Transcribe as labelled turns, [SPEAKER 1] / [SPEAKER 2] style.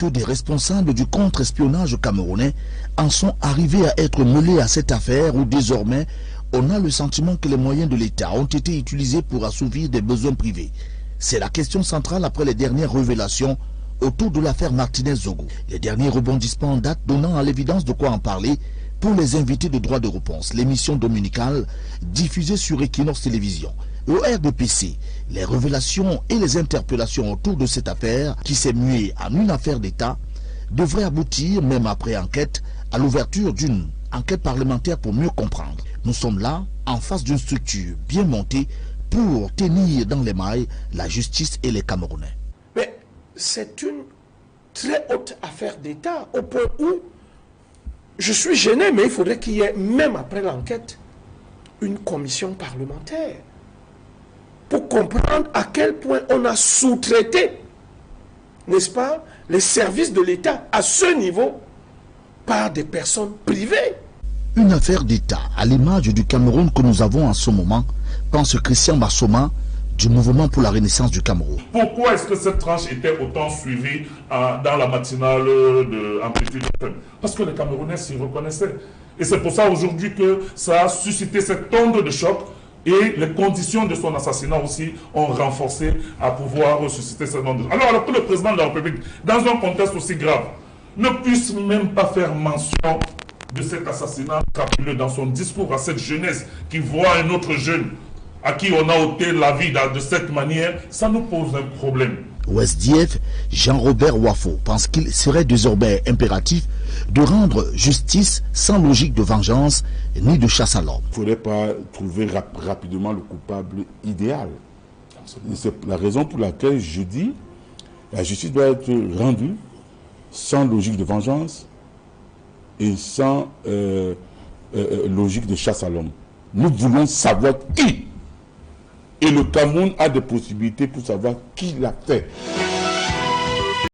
[SPEAKER 1] Que des responsables du contre-espionnage camerounais en sont arrivés à être mêlés à cette affaire où désormais on a le sentiment que les moyens de l'État ont été utilisés pour assouvir des besoins privés. C'est la question centrale après les dernières révélations autour de l'affaire Martinez-Zogo. Les derniers rebondissements en date donnant à l'évidence de quoi en parler pour les invités de droit de réponse. L'émission dominicale diffusée sur Equinox Télévision. Au RDPC, les révélations et les interpellations autour de cette affaire, qui s'est muée en une affaire d'État, devraient aboutir, même après enquête, à l'ouverture d'une enquête parlementaire pour mieux comprendre. Nous sommes là, en face d'une structure bien montée pour tenir dans les mailles la justice et les Camerounais.
[SPEAKER 2] Mais c'est une très haute affaire d'État, au point où je suis gêné, mais il faudrait qu'il y ait, même après l'enquête, une commission parlementaire pour comprendre à quel point on a sous-traité, n'est-ce pas, les services de l'État à ce niveau par des personnes privées.
[SPEAKER 1] Une affaire d'État à l'image du Cameroun que nous avons en ce moment, pense Christian Bassoma du Mouvement pour la Renaissance du Cameroun.
[SPEAKER 3] Pourquoi est-ce que cette tranche était autant suivie dans la matinale de Amplitude FM? Parce que les Camerounais s'y reconnaissaient. Et c'est pour ça aujourd'hui que ça a suscité cette onde de choc. Et les conditions de son assassinat aussi ont renforcé à pouvoir susciter cette onde. Alors que le président de la République, dans un contexte aussi grave, ne puisse même pas faire mention de cet assassinat crapuleux dans son discours à cette jeunesse qui voit un autre jeune à qui on a ôté la vie de cette manière, ça nous pose un problème.
[SPEAKER 1] Au SDF, Jean-Robert Wafo pense qu'il serait désormais impératif de rendre justice sans logique de vengeance ni de chasse à l'homme.
[SPEAKER 4] Il ne faudrait pas trouver rapidement le coupable idéal. C'est la raison pour laquelle je dis que la justice doit être rendue sans logique de vengeance et sans logique de chasse à l'homme. Nous voulons savoir qui. Et le Cameroun a des possibilités pour savoir qui l'a fait.